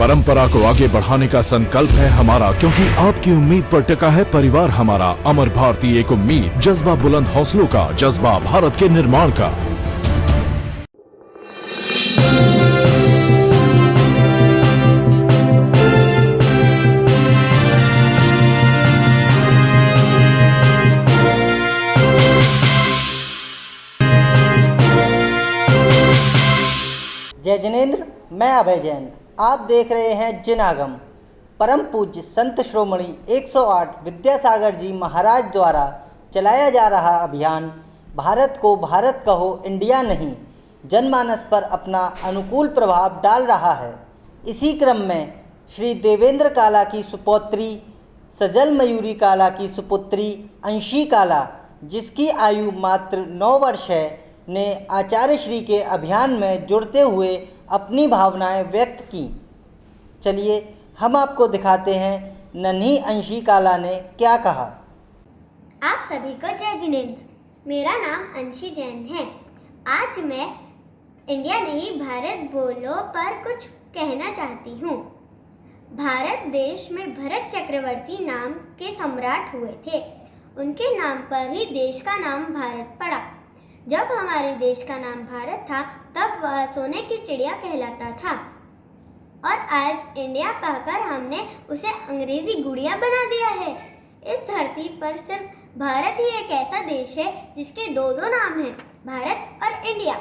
परंपरा को आगे बढ़ाने का संकल्प है हमारा, क्योंकि आपकी उम्मीद पर टिका है परिवार हमारा। अमर भारती एक उम्मीद, जज्बा बुलंद हौसलों का, जज्बा भारत के निर्माण का। जय जिनेंद्र, मैं अभय जैन। आप देख रहे हैं जिनागम। परम पूज्य संत श्रोमणी 108 विद्यासागर जी महाराज द्वारा चलाया जा रहा अभियान भारत को भारत कहो इंडिया नहीं जनमानस पर अपना अनुकूल प्रभाव डाल रहा है। इसी क्रम में श्री देवेंद्र काला की सुपौत्री, सजल मयूरी काला की सुपुत्री अंशी काला, जिसकी आयु मात्र 9 वर्ष है, ने आचार्य श्री के अभियान में जुड़ते हुए अपनी भावनाएं व्यक्त की। चलिए हम आपको दिखाते हैं नन्ही अंशी काला ने क्या कहा। आप सभी को जय जिनेंद्र। मेरा नाम अंशी जैन है। आज मैं इंडिया नहीं भारत बोलो पर कुछ कहना चाहती हूँ। भारत देश में भरत चक्रवर्ती नाम के सम्राट हुए थे। उनके नाम पर ही देश का नाम भारत पड़ा। जब हमारे देश का नाम भारत था तब वह सोने की चिड़िया कहलाता था, और आज इंडिया कहकर हमने उसे अंग्रेजी गुड़िया बना दिया है। इस धरती पर सिर्फ भारत ही एक ऐसा देश है जिसके दो नाम हैं, भारत और इंडिया।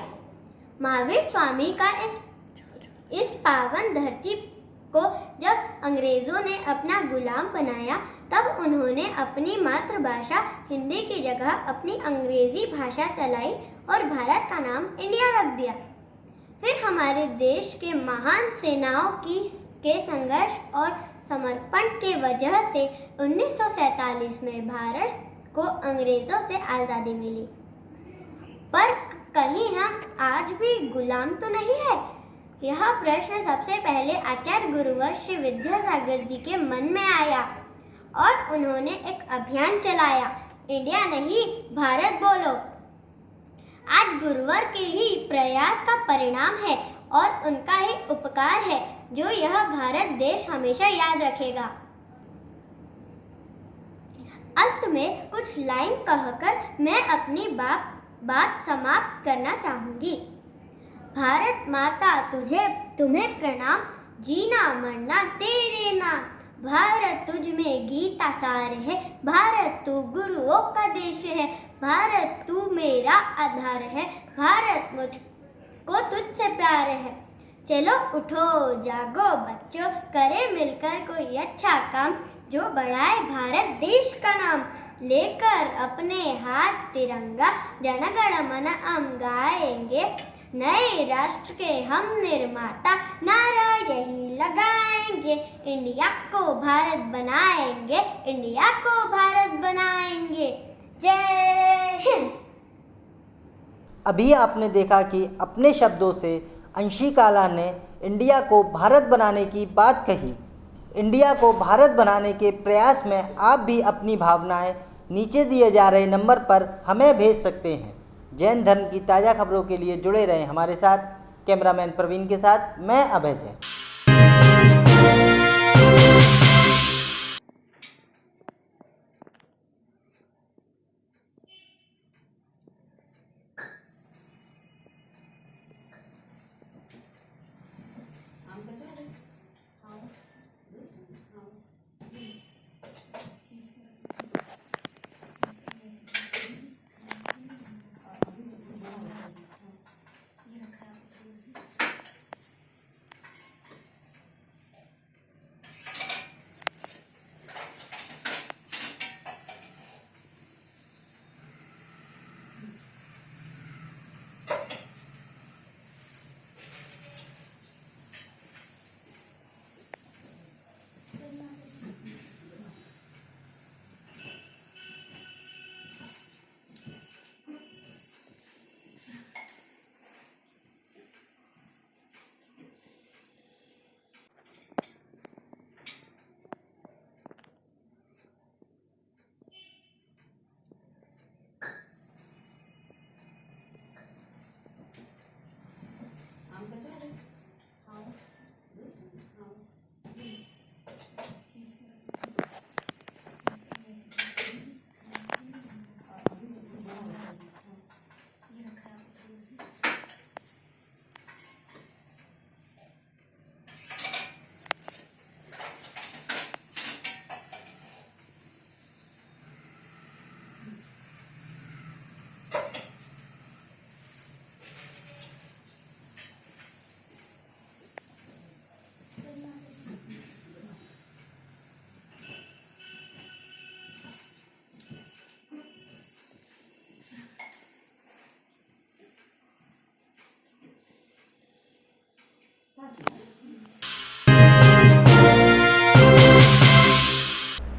महावीर स्वामी का इस पावन धरती को जब अंग्रेजों ने अपना गुलाम बनाया तब उन्होंने अपनी मातृभाषा हिंदी की जगह अपनी अंग्रेजी भाषा चलाई और भारत का नाम इंडिया रख दिया। फिर हमारे देश के महान सेनाओं के संघर्ष और समर्पण के वजह से 1947 में भारत को अंग्रेजों से आज़ादी मिली। पर कहीं हम आज भी गुलाम तो नहीं है? यह प्रश्न सबसे पहले आचार्य गुरुवर श्री विद्यासागर जी के मन में आया और उन्होंने एक अभियान चलाया, इंडिया नहीं भारत बोलो। आज गुरुवर के ही प्रयास का परिणाम है और उनका ही उपकार है जो यह भारत देश हमेशा याद रखेगा। अंत में कुछ लाइन कहकर मैं अपनी बात समाप्त करना चाहूंगी। भारत माता तुम्हें प्रणाम, जीना मरना तेरे नाम। भारत तुझ में गीता सार है, भारत तू गुरुओं का देश है। भारत तू मेरा आधार है, भारत मुझको तुझसे प्यार है। चलो उठो जागो बच्चों, करे मिलकर कोई अच्छा काम जो बढ़ाए भारत देश का नाम। लेकर अपने हाथ तिरंगा जनगण मन हम गाएंगे, नए राष्ट्र के हम निर्माता नारा यही लगाएंगे। इंडिया को भारत बनाएंगे, इंडिया को भारत बनाएंगे। जय हिंद। अभी आपने देखा कि अपने शब्दों से अंशी काला ने इंडिया को भारत बनाने की बात कही। इंडिया को भारत बनाने के प्रयास में आप भी अपनी भावनाएं नीचे दिए जा रहे नंबर पर हमें भेज सकते हैं। जैन धर्म की ताज़ा खबरों के लिए जुड़े रहें हमारे साथ। कैमरामैन प्रवीण के साथ मैं अभय जैन।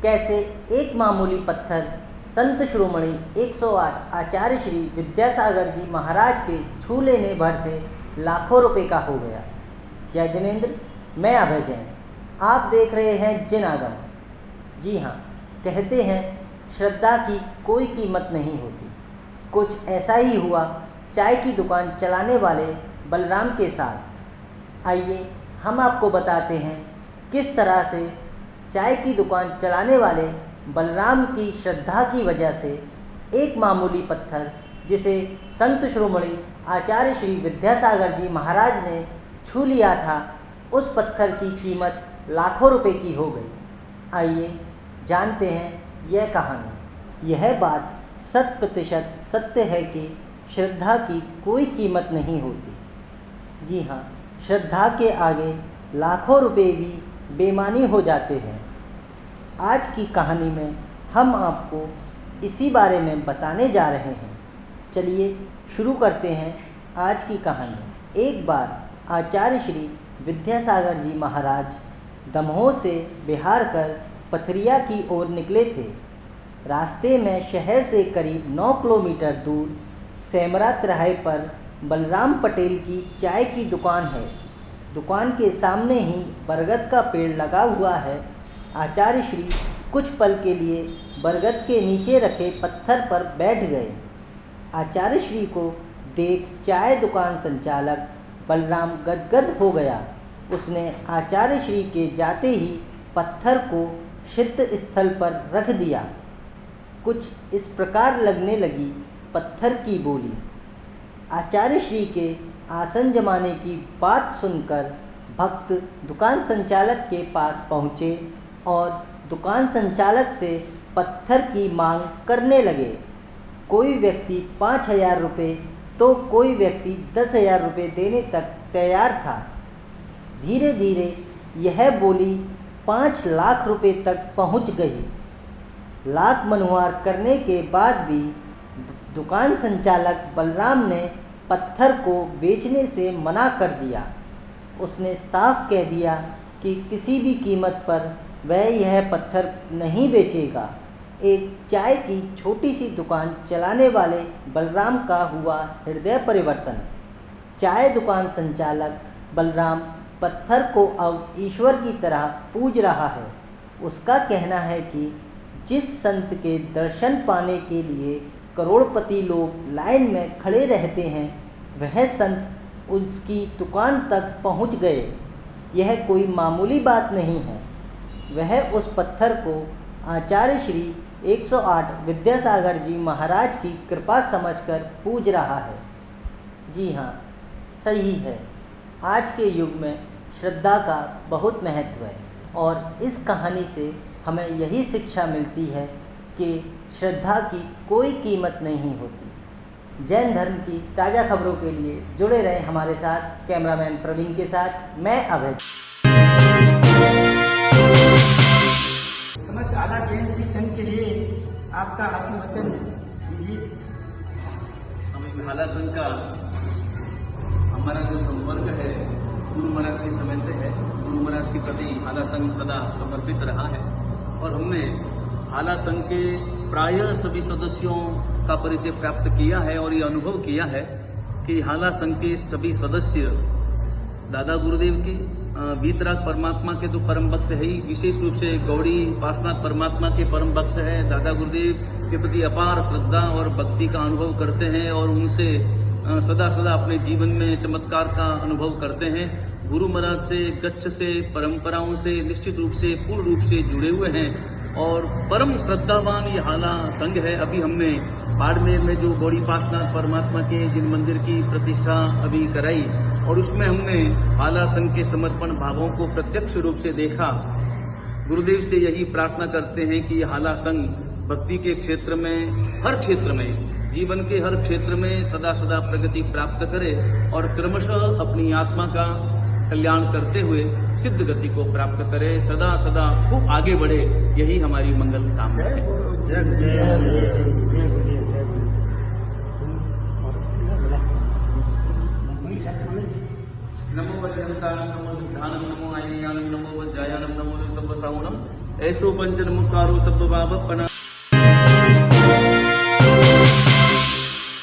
कैसे एक मामूली पत्थर संत शिरोमणि 108 आचार्य श्री विद्यासागर जी महाराज के छू लेने भर से लाखों रुपए का हो गया। जय जिनेंद्र, मैं अभय जैन। आप देख रहे हैं जिन आगम। जी हाँ, कहते हैं श्रद्धा की कोई कीमत नहीं होती। कुछ ऐसा ही हुआ चाय की दुकान चलाने वाले बलराम के साथ। आइए हम आपको बताते हैं किस तरह से चाय की दुकान चलाने वाले बलराम की श्रद्धा की वजह से एक मामूली पत्थर जिसे संत शिरोमणि आचार्य श्री विद्यासागर जी महाराज ने छू लिया था, उस पत्थर की कीमत लाखों रुपए की हो गई। आइए जानते हैं यह कहानी। यह बात 100% सत्य है कि श्रद्धा की कोई कीमत नहीं होती। जी हाँ, श्रद्धा के आगे लाखों रुपए भी बेमानी हो जाते हैं। आज की कहानी में हम आपको इसी बारे में बताने जा रहे हैं। चलिए शुरू करते हैं आज की कहानी। एक बार आचार्य श्री विद्यासागर जी महाराज दमोह से बिहार कर पथरिया की ओर निकले थे। रास्ते में शहर से करीब 9 किलोमीटर दूर सेमरा तिराहे पर बलराम पटेल की चाय की दुकान है। दुकान के सामने ही बरगद का पेड़ लगा हुआ है। आचार्य श्री कुछ पल के लिए बरगद के नीचे रखे पत्थर पर बैठ गए। आचार्य श्री को देख चाय दुकान संचालक बलराम गदगद हो गया। उसने आचार्य श्री के जाते ही पत्थर को सिद्ध स्थल पर रख दिया। कुछ इस प्रकार लगने लगी पत्थर की बोली। आचार्य श्री के आसन जमाने की बात सुनकर भक्त दुकान संचालक के पास पहुँचे और दुकान संचालक से पत्थर की मांग करने लगे। कोई व्यक्ति 5,000 रुपये तो कोई व्यक्ति 10,000 रुपये देने तक तैयार था। धीरे धीरे यह बोली 5 लाख रुपये तक पहुंच गई। लाख मनुहार करने के बाद भी दुकान संचालक बलराम ने पत्थर को बेचने से मना कर दिया। उसने साफ कह दिया कि किसी भी कीमत पर वह यह पत्थर नहीं बेचेगा। एक चाय की छोटी सी दुकान चलाने वाले बलराम का हुआ हृदय परिवर्तन। चाय दुकान संचालक बलराम पत्थर को अब ईश्वर की तरह पूज रहा है। उसका कहना है कि जिस संत के दर्शन पाने के लिए करोड़पति लोग लाइन में खड़े रहते हैं, वह संत उसकी दुकान तक पहुंच गए। यह कोई मामूली बात नहीं है। वह उस पत्थर को आचार्य श्री 108 विद्यासागर जी महाराज की कृपा समझकर पूज रहा है। जी हाँ, सही है। आज के युग में श्रद्धा का बहुत महत्व है और इस कहानी से हमें यही शिक्षा मिलती है कि श्रद्धा की कोई कीमत नहीं होती। जैन धर्म की ताज़ा खबरों के लिए जुड़े रहें हमारे साथ। कैमरामैन प्रवीण के साथ मैं अभय। समस्त आधा जैन सिख संघ के लिए आपका आशीर्वचन दीजिए। हमें हाला संघ का हमारा जो संपर्क है गुरु महाराज के समय से है। गुरु महाराज के प्रति हाला संघ सदा समर्पित रहा है और हमने हाला संघ के प्रायः सभी सदस्यों का परिचय प्राप्त किया है और ये अनुभव किया है कि हाला संघ के सभी सदस्य दादा गुरुदेव के वीतराग परमात्मा के तो परम भक्त है ही, विशेष रूप से गौड़ी पासनाथ परमात्मा के परम भक्त है। दादा गुरुदेव के प्रति अपार श्रद्धा और भक्ति का अनुभव करते हैं और उनसे सदा सदा अपने जीवन में चमत्कार का अनुभव करते हैं। गुरु महाराज से गच्छ से परंपराओं से निश्चित रूप से पूर्ण रूप से जुड़े हुए हैं और परम श्रद्धावान ये हाला संघ है। अभी हमने बाड़मेर में जो गौड़ी पासनाथ परमात्मा के जिन मंदिर की प्रतिष्ठा अभी कराई और उसमें हमने हाला संघ के समर्पण भावों को प्रत्यक्ष रूप से देखा। गुरुदेव से यही प्रार्थना करते हैं कि हाला संघ भक्ति के क्षेत्र में, हर क्षेत्र में, जीवन के हर क्षेत्र में सदा सदा प्रगति प्राप्त करे और क्रमशः अपनी आत्मा का कल्याण करते हुए सिद्ध गति को प्राप्त करे, सदा सदा खूब आगे बढ़े, यही हमारी मंगल कामना है। नमो वज्रहंताणं, नमो सिद्धाणं, नमो आययाणं, नमो वज्रायाणं, नमो सर्वसाहुणं, ऐसो पंचन मुक्तारो सब बाबपना।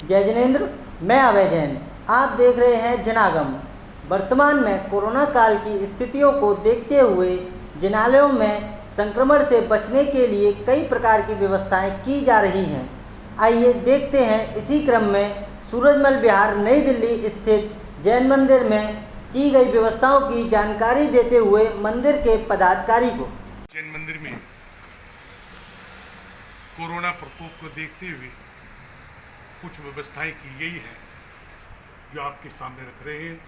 जय जिनेंद्र, मैं अभय जैन। आप देख रहे हैं जनागम। वर्तमान में कोरोना काल की स्थितियों को देखते हुए जिनालयों में संक्रमण से बचने के लिए कई प्रकार की व्यवस्थाएं की जा रही हैं। आइए देखते हैं इसी क्रम में सूरजमल विहार नई दिल्ली स्थित जैन मंदिर में की गई व्यवस्थाओं की जानकारी देते हुए मंदिर के पदाधिकारी को। जैन मंदिर में कोरोना प्रकोप को देखते हुए कुछ व्यवस्थाएं की गई हैं जो आपके सामने रख रहे हैं।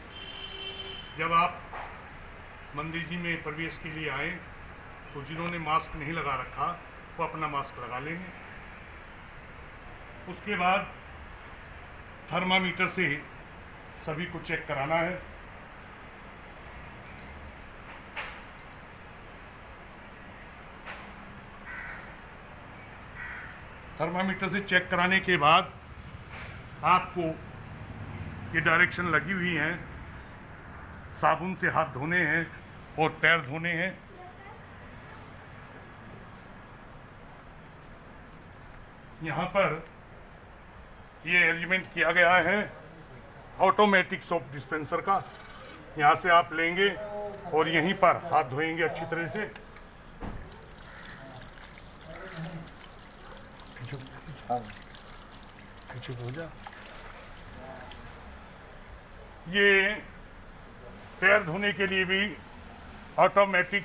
जब आप मंदिर जी में प्रवेश के लिए आए तो जिन्होंने मास्क नहीं लगा रखा वो अपना मास्क लगा लेंगे। उसके बाद थर्मामीटर से सभी को चेक कराना है। थर्मामीटर से चेक कराने के बाद आपको ये डायरेक्शन लगी हुई हैं, साबुन से हाथ धोने हैं और पैर धोने हैं। यहाँ पर ये अरेंजमेंट किया गया है ऑटोमेटिक सोप डिस्पेंसर का। यहाँ से आप लेंगे और यहीं पर हाथ धोएंगे अच्छी तरह से। हो जा। ये पैर धोने के लिए भी ऑटोमेटिक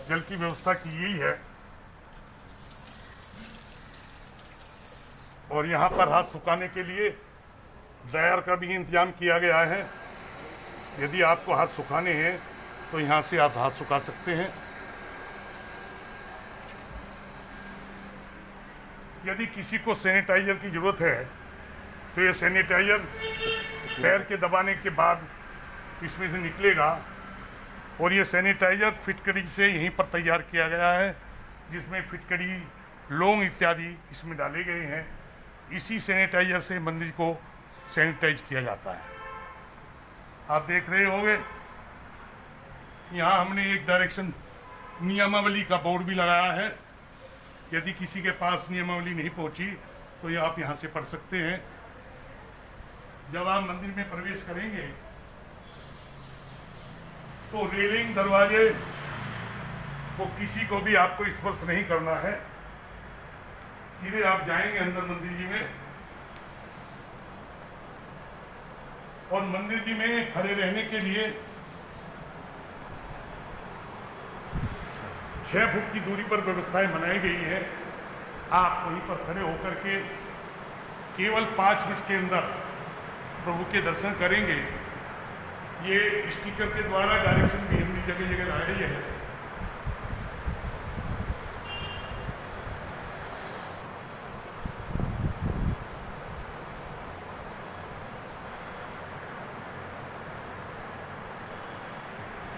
जल की व्यवस्था की गई है और यहाँ पर हाथ सुखाने के लिए ड्रायर का भी इंतजाम किया गया है। यदि आपको हाथ सुखाने हैं तो यहाँ से आप हाथ सुखा सकते हैं। यदि किसी को सैनिटाइजर की ज़रूरत है तो ये सैनिटाइजर पैर के दबाने के बाद इसमें से निकलेगा और ये सैनिटाइजर फिटकरी से यहीं पर तैयार किया गया है, जिसमें फिटकरी, लौंग इत्यादि इसमें डाले गए हैं। इसी सैनिटाइजर से मंदिर को सैनिटाइज किया जाता है। आप देख रहे होंगे यहाँ हमने एक डायरेक्शन नियमावली का बोर्ड भी लगाया है। यदि किसी के पास नियमावली नहीं पहुंची तो ये आप यहाँ से पढ़ सकते हैं। जब आप मंदिर में प्रवेश करेंगे तो रेलिंग, दरवाजे को किसी को भी आपको स्पर्श नहीं करना है। सीधे आप जाएंगे अंदर मंदिर जी में और मंदिर जी में खड़े रहने के लिए 6 फुट की दूरी पर व्यवस्थाएं बनाई गई है। आप वहीं पर खड़े होकर के केवल 5 मिनट के अंदर प्रभु के दर्शन करेंगे। ये स्टिकर के द्वारा डायरेक्शन भी हमने जगह जगह लगाई है।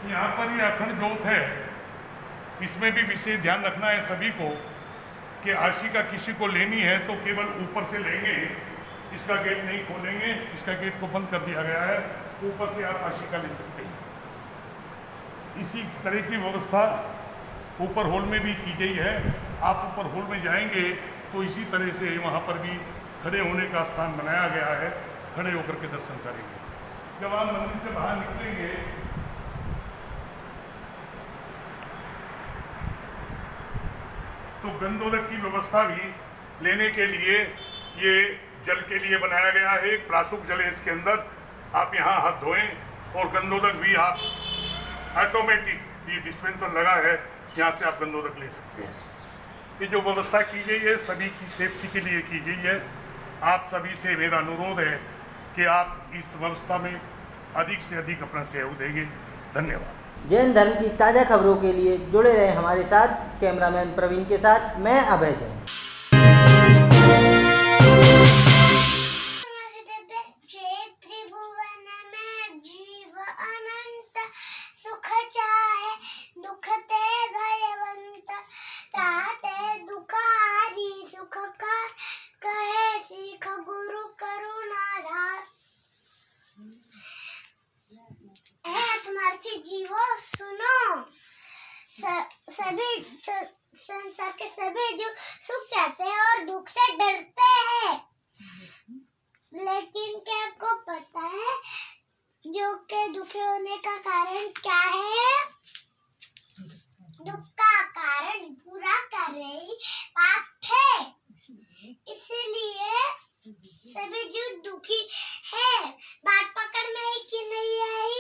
यहाँ पर ये अखंड ज्योत है, इसमें भी विशेष ध्यान रखना है सभी को कि आशिका किसी को लेनी है तो केवल ऊपर से लेंगे, इसका गेट नहीं खोलेंगे। इसका गेट को बंद कर दिया गया है, ऊपर से आप आशिका ले सकते हैं। इसी तरह की व्यवस्था ऊपर हॉल में भी की गई है। आप ऊपर हॉल में जाएंगे तो इसी तरह से वहाँ पर भी खड़े होने का स्थान बनाया गया है, खड़े होकर के दर्शन करेंगे। जब आप मंदिर से बाहर निकलेंगे तो गंदोदक की व्यवस्था भी लेने के लिए ये जल के लिए बनाया गया है। एक प्रासुक जल है इसके अंदर, आप यहाँ हाथ धोएं और गंदोदक भी आप ऑटोमेटिक ये डिस्पेंसर लगा है, यहाँ से आप गंदोदक ले सकते हैं। ये जो व्यवस्था की गई है सभी की सेफ्टी के लिए की गई है। आप सभी से मेरा अनुरोध है कि आप इस व्यवस्था में अधिक से अधिक अपना सहयोग देंगे। धन्यवाद। जैन धर्म की ताज़ा खबरों के लिए जुड़े रहे हमारे साथ। कैमरामैन प्रवीण के साथ मैं अभय जैन। जीवो सुनो, संसार के सभी जीव सुख चाहते हैं और दुख से डरते हैं। लेकिन क्या आपको पता है जो के दुखी होने का कारण क्या है? दुख का कारण बुरा कर रही पाप है, इसीलिए सभी जीव दुखी है। बात पकड़ में आई कि नहीं आई?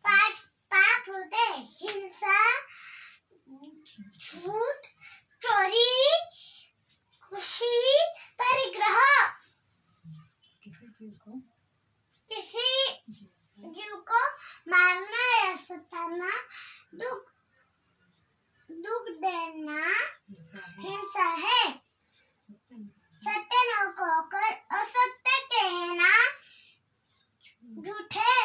5 पाप होते: हिंसा, झूठ, चोरी, खुशी, परिग्रह। किसी जीव को मारना या सताना, दुख देना हिंसा है। सत्य न कहकर असत्य कहना झूठ है।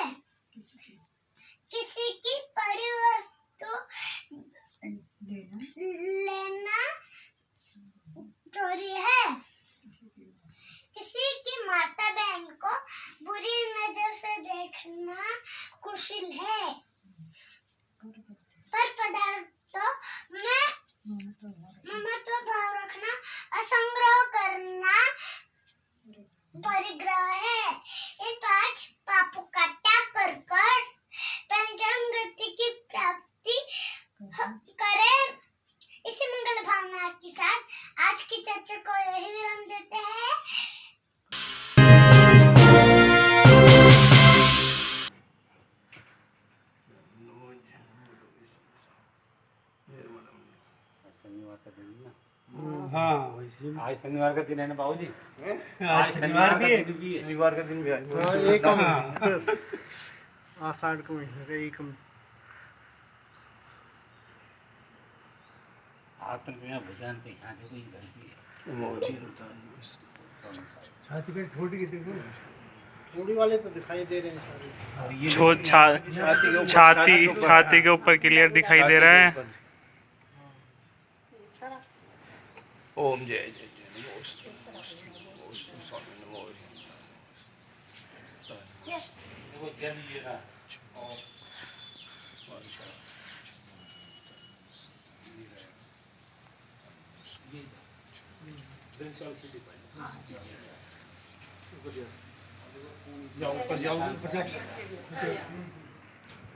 किसी की पड़ी वस्तु लेना चोरी है। किसी की माता बहन को बुरी नजर से देखना कुशील है। पर पदार्थों में ममत्व भाव रखना, असंग्रह करना परिग्रह है। इन 5 पापों का त्याग कर पंचम गति की प्राप्ति करें। इसी मंगल भावना के साथ आज की चर्चा को यही विराम देते हैं। शनिवार का दिन ना, हाँ वैसे आज शनिवार का दिन है ना बाबूजी। आज शनिवार भी है, शनिवार का दिन भी है। एकम आषाढ़ का महीना का एकम। आत्मक्रिया भुजान पे यहाँ देखो ये घर भी है। छाती पे ठोड़ी के देखो, ठोड़ी वाले तो दिखाई दे रहे हैं सारे। और ये छाती के ऊपर क्लियर दिखाई दे रहा है। ओम जय जय जय नमोस्तु नमोस्तु नमोस्तु स्वामी नमो देखो जल ये रहा। जाओ ऊपर जाओ, ऊपर जाओ,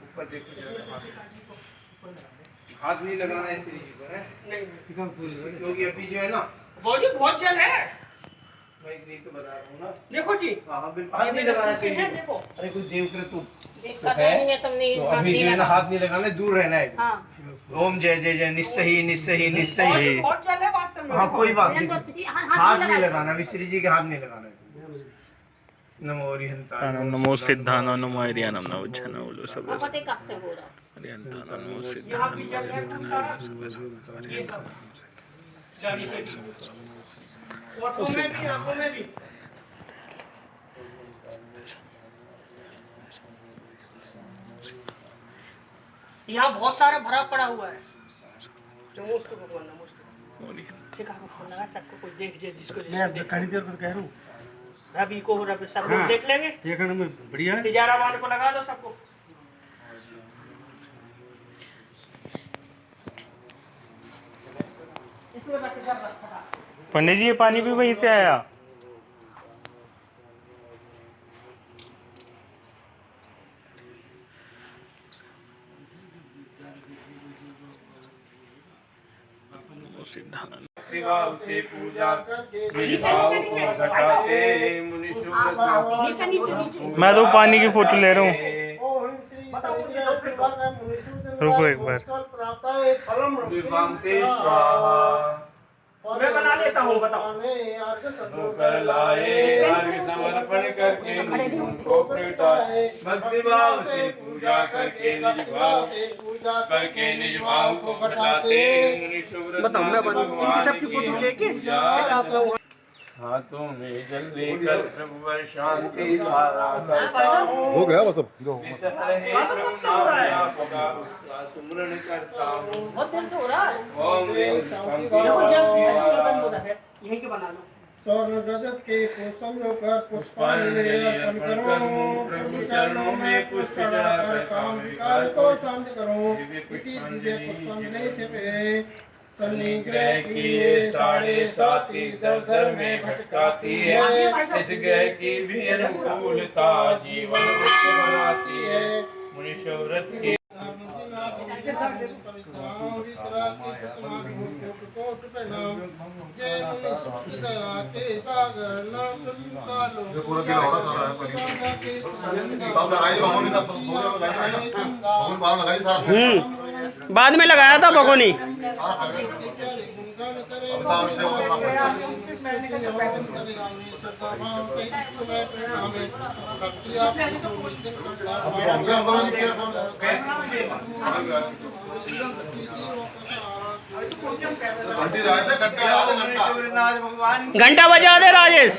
ऊपर देखो। हाथ नहीं लगाना है श्री जी पर, है क्योंकि अभी जो है ना बहुत जल है। मैं देख के बता रहा हूँ ना। देखो जी, हाँ बिल्कुल हाथ नहीं लगाना श्री जी। देखो अरे कोई देवकृत तो नहीं है, तुमने तो अभी जो है ना हाथ नहीं लगाना, दूर रहना है। ओम जय जय जय निस्सही निस्सही निस्सही। बहुत जल है वास्तव में। हाँ कोई बात नहीं, हाथ नहीं लगाना, अभी श्री जी के हाथ नहीं लगाना है। नमो हरिहंताय नमो सिद्धानो नमो हरियाणम नमो उज्जनो उलो सब कब से हो रहा है? हरिहंतानो नमो यहाँ सिद्धानो भी जल है खूब सारा। ये सब जारी है। ओठों में भी, आंखों में भी। यहाँ बहुत सारा भरा पड़ा हुआ है। नमोस्तु भगवान, नमोस्तु। से कहा फोन लगा, सबको कोई देख जाए, जिसको मैं खड़ी देर को कह रहा हूँ, रवि को रवि सब लोग देख लेंगे। देखने में बढ़िया है। तिजारा वाले को लगा दो सबको। इसमें रख कर रखा। पंडित जी ये पानी भी वहीं से आया। त्रिभाव से पूजा त्रिभाव को घटाते मुनि सुब्रत। मैं तो पानी की फोटो ले रहा हूँ। रुको एक बार। विभांते स्वाहा। मैं बना लेता हूँ, बताओ। कर लाए अर्घ समर्पण करके निज को प्रगटाए। भक्ति भाव से पूजा करके निज भाव को घटाते मुनि सुब्रत। बताओ, मैं इनकी सबकी फोटो लेके हाथों में जल लेकर प्रभु पर शांति धारा करता हूँ। हो गया मतलब विसह रहे प्रभु नाम आपका उसका सुमरण करता हूँ। बहुत देर से हो रहा है। ओम वेद देखो जब ऐसा बर्तन होता है, यहीं के बना लो। स्वर्ण रजत के कौशल्यों कर पुष्पांजलि अर्पण करूं। प्रभु चरणों में पुष्प चढ़ाकर काम विकार को शांत करूं। इसी दिव्य पुष्पांजलि छिपे सन्निग्रह की ये 7.5 दर दर में भटकाती है। इस ग्रह की भी अनुकूलता जीवन उच्च बनाती है। मुनीश्वर व्रत की बाद में लगाया था भगोनी। घंटा बजा दे राजेश।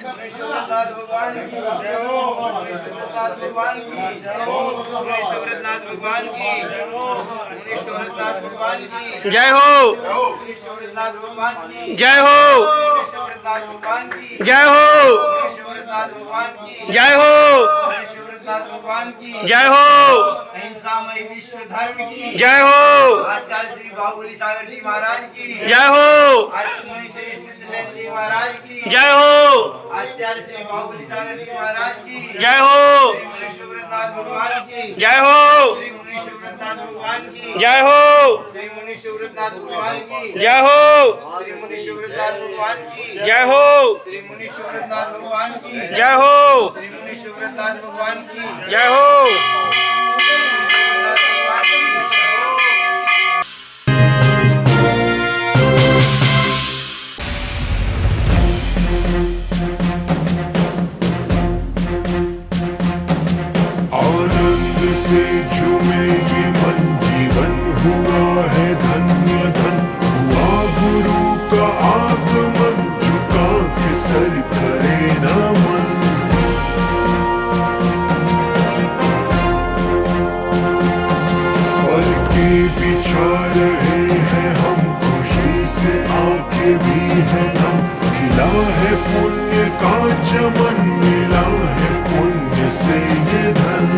जय हो जय हो जय हो जय हो जय हो अहिंसामय विश्व धर्म की जय हो आचार्य श्री बाहुबली सागर जी महाराज की जय हो आचार्य श्री सिद्धसेन जी महाराज की जय हो आचार्य श्री बाहुबली सागर जी महाराज की जय हो श्री मुनीश्वरनाथ भगवान की जय हो श्री मुनीश्वरनाथ भगवान की जय हो श्री मुनीश्वरनाथ भगवान की जय हो श्री मुनीश्वरनाथ भगवान की जय हो श्री मुनीश्वरनाथ भगवान की जय हो श्री मुनीश्वरनाथ भगवान की जय हो आनंद से झूमे ये मन, जीवन हुआ है धन्य धन। हुआ गुरु का आगमन, झुका के सर करे नमन। पल के बिछा रहे हैं हम, खुशी से आके भी है नम। खिला है पुण्य का चमन, मिला है पुण्य से ये धन।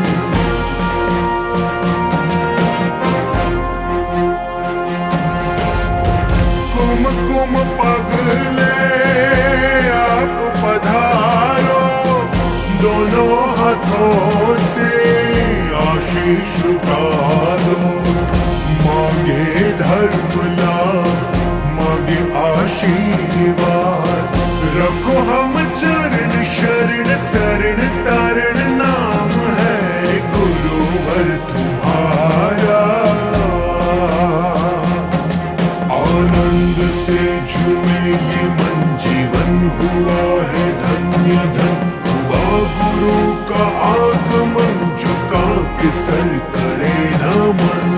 कुम कुम पगले आप पधारो, दोनों हाथों से आशीष उठारो। मांगे धर्म लाभ, मांगे आशीर्वाद। रखो हम चरण शरण, तरण तारण नाम है गुरुवर तुम्हारा। आनंद से झूमे ये मन, जीवन हुआ है धन्य धन। हुआ गुरु का आगमन, झुका के सर करे नमन।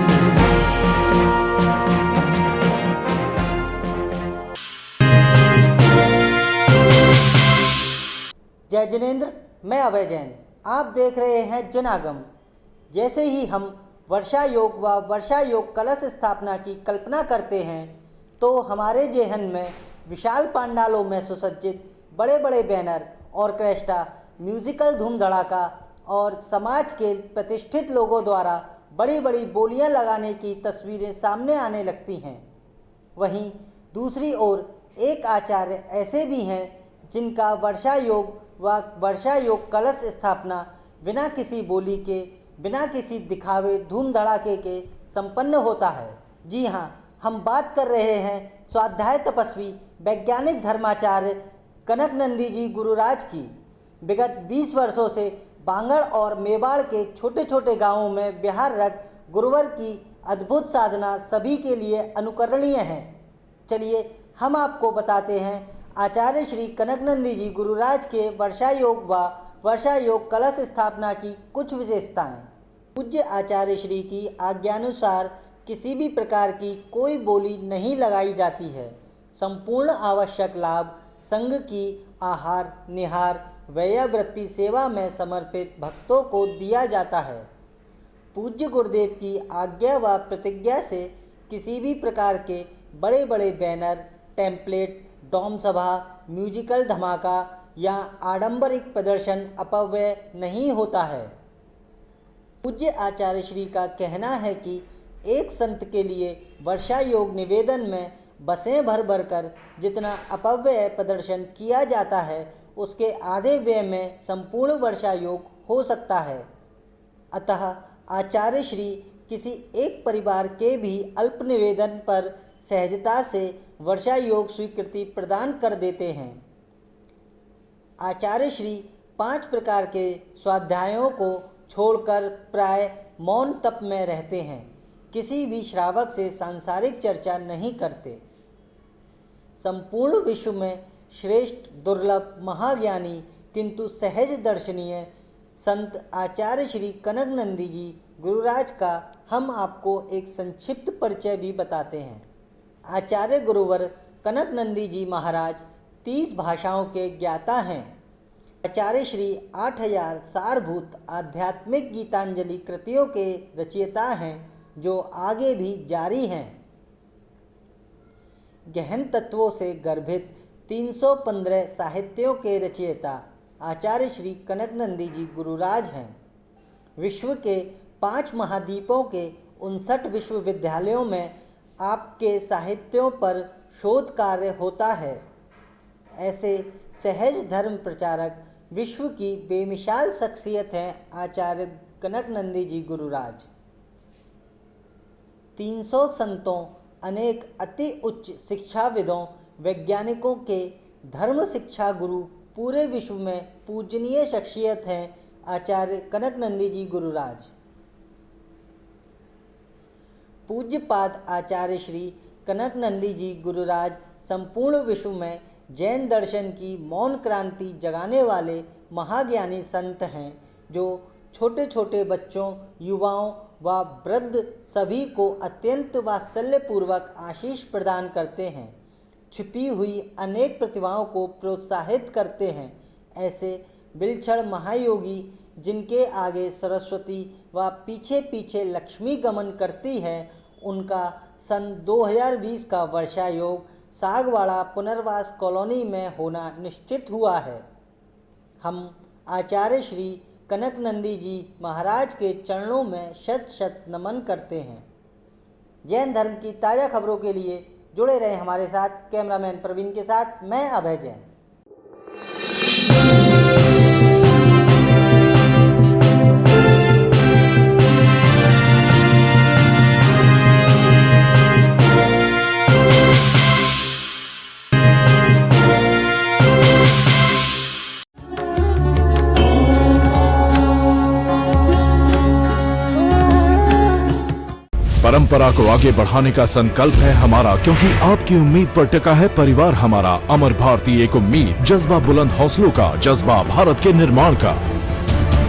जय जिनेंद्र, मैं अभय जैन। आप देख रहे हैं जनागम। जैसे ही हम वर्षा योग व वर्षा योग कलश स्थापना की कल्पना करते हैं तो हमारे जेहन में विशाल पांडालों में सुसज्जित बड़े बड़े बैनर, ऑर्केस्ट्रा, म्यूजिकल धूम धड़ाका और समाज के प्रतिष्ठित लोगों द्वारा बड़ी बड़ी बोलियां लगाने की तस्वीरें सामने आने लगती हैं। वहीं दूसरी ओर एक आचार्य ऐसे भी हैं जिनका वर्षा योग व वर्षा योग कलश स्थापना बिना किसी बोली के, बिना किसी दिखावे धूम धड़ाके के संपन्न होता है। जी हाँ, हम बात कर रहे हैं स्वाध्याय तपस्वी वैज्ञानिक धर्माचार्य कनकनंदी जी गुरुराज की। विगत 20 वर्षों से बांगड़ और मेवाड़ के छोटे छोटे गांवों में विहाररत गुरुवर की अद्भुत साधना सभी के लिए अनुकरणीय है। चलिए हम आपको बताते हैं आचार्य श्री कनकनंदी जी गुरुराज के वर्षा योग व वर्षा योग कलश स्थापना की कुछ विशेषताएं। पूज्य आचार्य श्री की आज्ञानुसार किसी भी प्रकार की कोई बोली नहीं लगाई जाती है। संपूर्ण आवश्यक लाभ संघ की आहार, निहार, व्ययवृत्ति सेवा में समर्पित भक्तों को दिया जाता है। पूज्य गुरुदेव की आज्ञा व प्रतिज्ञा से किसी भी प्रकार के बड़े बड़े बैनर, टेम्पलेट, डोम सभा, म्यूजिकल धमाका या आडंबरिक प्रदर्शन अपव्यय नहीं होता है। पूज्य आचार्य श्री का कहना है कि एक संत के लिए वर्षा योग निवेदन में बसें भर भर कर जितना अपव्यय प्रदर्शन किया जाता है उसके आधे व्यय में संपूर्ण वर्षा योग हो सकता है। अतः आचार्य श्री किसी एक परिवार के भी अल्प निवेदन पर सहजता से वर्षा योग स्वीकृति प्रदान कर देते हैं। आचार्य श्री 5 प्रकार के स्वाध्यायों को छोड़कर प्राय मौन तप में रहते हैं, किसी भी श्रावक से सांसारिक चर्चा नहीं करते। संपूर्ण विश्व में श्रेष्ठ, दुर्लभ, महाज्ञानी किंतु सहज दर्शनीय संत आचार्य श्री कनक नंदी जी गुरुराज का हम आपको एक संक्षिप्त परिचय भी बताते हैं। आचार्य गुरुवर कनक नंदी जी महाराज 30 भाषाओं के ज्ञाता हैं। आचार्य श्री 8000 सारभूत आध्यात्मिक गीतांजलि कृतियों के रचयिता हैं जो आगे भी जारी हैं। गहन तत्वों से गर्भित 315 साहित्यों के रचयिता आचार्य श्री कनक नंदी जी गुरुराज हैं। विश्व के 5 महाद्वीपों के 59 विश्वविद्यालयों में आपके साहित्यों पर शोध कार्य होता है। ऐसे सहज धर्म प्रचारक विश्व की बेमिसाल शख्सियत हैं आचार्य कनक नंदी जी गुरुराज। 300 संतों, अनेक अति उच्च शिक्षाविदों, वैज्ञानिकों के धर्म शिक्षा गुरु पूरे विश्व में पूजनीय शख्सियत हैं आचार्य कनक नंदी जी गुरुराज। पूज्यपाद आचार्य श्री कनक नंदी जी गुरुराज संपूर्ण विश्व में जैन दर्शन की मौन क्रांति जगाने वाले महाज्ञानी संत हैं जो छोटे छोटे बच्चों, युवाओं व वृद्ध सभी को अत्यंत वात्सल्यपूर्वक आशीष प्रदान करते हैं, छिपी हुई अनेक प्रतिभाओं को प्रोत्साहित करते हैं। ऐसे बिलक्षण महायोगी जिनके आगे सरस्वती व पीछे पीछे लक्ष्मी गमन करती है, उनका सन 2020 का वर्षा योग सागवाड़ा पुनर्वास कॉलोनी में होना निश्चित हुआ है। हम आचार्य श्री कनक नंदी जी महाराज के चरणों में शत शत नमन करते हैं। जैन धर्म की ताज़ा खबरों के लिए जुड़े रहें हमारे साथ। कैमरामैन प्रवीण के साथ मैं अभय जैन। परंपरा को आगे बढ़ाने का संकल्प है हमारा, क्योंकि आपकी उम्मीद पर टिका है परिवार हमारा। अमर भारती एक उम्मीद, जज्बा बुलंद हौसलों का, जज्बा भारत के निर्माण का।